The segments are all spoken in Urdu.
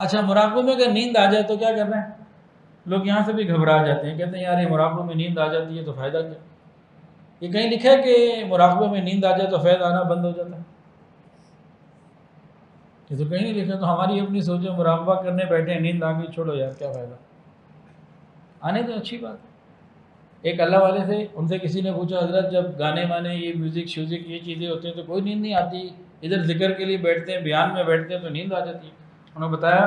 اچھا، مراقبے میں اگر نیند آ جائے تو کیا کرنا ہے؟ لوگ یہاں سے بھی گھبرا جاتے ہیں، کہتے ہیں یار یہ مراقبے میں نیند آ جاتی ہے تو فائدہ کیا؟ یہ کہیں لکھا ہے کہ مراقبے میں نیند آ جائے تو فیض آنا بند ہو جاتا ہے؟ یہ تو کہیں نہیں لکھا، تو ہماری اپنی سوچیں، مراقبہ کرنے بیٹھے ہیں، نیند آ گئی، چھوڑو یار کیا فائدہ، آنے تو اچھی بات ہے۔ ایک اللہ والے تھے، ان سے کسی نے پوچھا حضرت جب گانے وانے یہ میوزک شیوزک یہ چیزیں ہوتی ہیں تو کوئی نیند نہیں آتی، ادھر ذکر کے لیے بیٹھتے ہیں، بیان میں بیٹھتے ہیں تو نیند آ جاتی ہے؟ انہوں نے بتایا،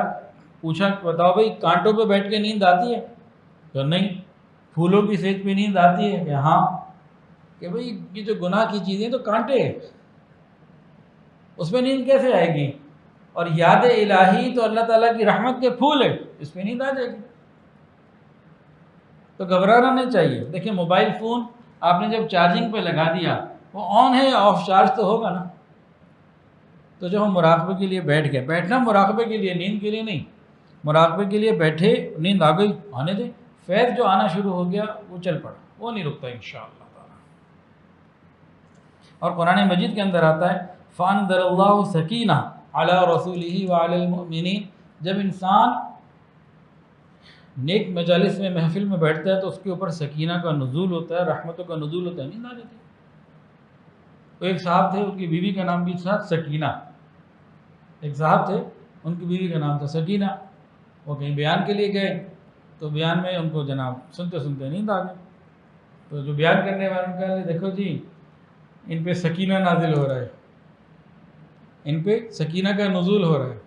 پوچھا بتاؤ بھائی کانٹوں پہ بیٹھ کے نیند آتی ہے؟ تو نہیں۔ پھولوں کی سیج پہ نیند آتی ہے؟ کہ ہاں۔ کہ بھئی یہ جو گناہ کی چیزیں تو کانٹے ہیں، اس میں نیند کیسے آئے گی؟ اور یاد الہی تو اللہ تعالیٰ کی رحمت کے پھول ہے، اس میں نیند آ جائے گی۔ تو گھبرانا نہیں چاہیے۔ دیکھیں موبائل فون آپ نے جب چارجنگ پہ لگا دیا، وہ آن ہے یا آف چارج تو ہوگا نا۔ تو جب ہم مراقبے کے لیے بیٹھ گئے، بیٹھنا مراقبے کے لیے، نیند کے لیے نہیں، مراقبے کے لیے بیٹھے، نیند آ گئی، آنے دیں، فیض جو آنا شروع ہو گیا وہ چل پڑا، وہ نہیں رکتا انشاءاللہ تعالی۔ اور قرآن مجید کے اندر آتا ہے فَأَنزَلَ اللَّهُ سَکِینَةً عَلَىٰ رَسُولِهِ وَعَلَى الْمُؤْمِنِينَ، جب انسان نیک مجالس میں محفل میں بیٹھتا ہے تو اس کے اوپر سکینہ کا نزول ہوتا ہے، رحمتوں کا نزول ہوتا ہے، نیند آ جاتی ہے۔ تو ایک صاحب تھے، ان کی بیوی کا نام بھی تھا سکینہ، ایک صاحب تھے ان کی بیوی کا نام تھا سکینہ، وہ کہیں بیان کے لیے گئے تو بیان میں ان کو جناب سنتے سنتے نیند آ گئی۔ تو جو بیان کرنے والے نے کہا دیکھو جی ان پہ سکینہ نازل ہو رہا ہے، ان پہ سکینہ کا نزول ہو رہا ہے۔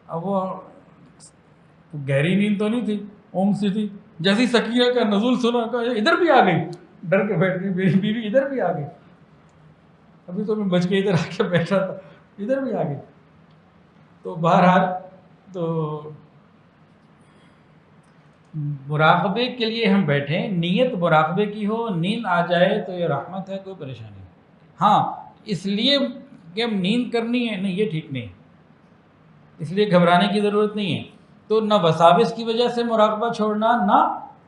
اب وہ گہری نیند تو نہیں تھی، اوم سی تھی، جیسی سکینہ کا نزول سنا کہا ادھر بھی آ گئی، ڈر کے بیٹھ گئی، میری بیوی ادھر بھی آ گئی، ابھی تو میں بچ کے ادھر آ کے بیٹھا تھا، ادھر بھی آ گئی۔ تو بہرحال تو مراقبے کے لیے ہم بیٹھیں، نیت مراقبے کی ہو، نیند آ جائے تو یہ رحمت ہے، کوئی پریشانی نہیں۔ ہاں اس لیے کہ ہم نیند کرنی ہے، نہیں یہ ٹھیک نہیں، اس لیے گھبرانے کی ضرورت نہیں ہے۔ تو نہ وساوس کی وجہ سے مراقبہ چھوڑنا، نہ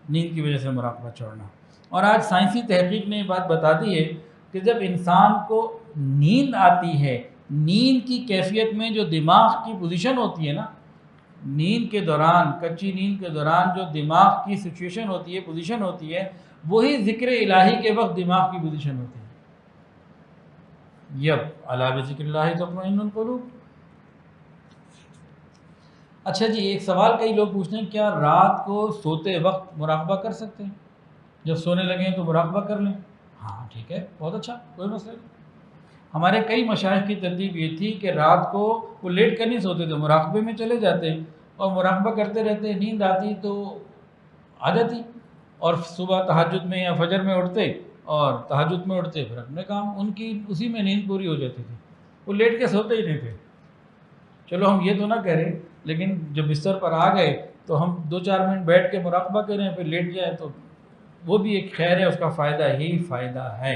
نیند کی وجہ سے مراقبہ چھوڑنا۔ اور آج سائنسی تحقیق نے یہ بات بتا دی ہے کہ جب انسان کو نیند آتی ہے، نیند کی کیفیت میں جو دماغ کی پوزیشن ہوتی ہے نا، نیند کے دوران، کچی نیند کے دوران جو دماغ کی سچویشن ہوتی ہے، پوزیشن ہوتی ہے، وہی ذکر الہی کے وقت دماغ کی پوزیشن ہوتی ہے۔ الا بذکر اللہ تطمئن القلوب۔ اچھا جی، ایک سوال کئی لوگ پوچھتے ہیں کیا رات کو سوتے وقت مراقبہ کر سکتے ہیں؟ جب سونے لگیں تو مراقبہ کر لیں۔ ہاں ٹھیک ہے، بہت اچھا، کوئی مسئلہ نہیں۔ ہمارے کئی مشائخ کی ترتیب یہ تھی کہ رات کو وہ لیٹ کر نہیں سوتے تھے، مراقبے میں چلے جاتے اور مراقبہ کرتے رہتے، نیند آتی تو آ جاتی، اور صبح تہجد میں یا فجر میں اٹھتے، اور تہجد میں اٹھتے پھر اپنے کام، ان کی اسی میں نیند پوری ہو جاتی تھی، وہ لیٹ کے سوتے ہی نہیں تھے۔ چلو ہم یہ تو نہ کہہ رہے، لیکن جب بستر پر آ گئے تو ہم 2-4 منٹ بیٹھ کے مراقبہ کریں پھر لیٹ جائیں تو وہ بھی ایک خیر ہے، اس کا فائدہ ہی فائدہ ہے۔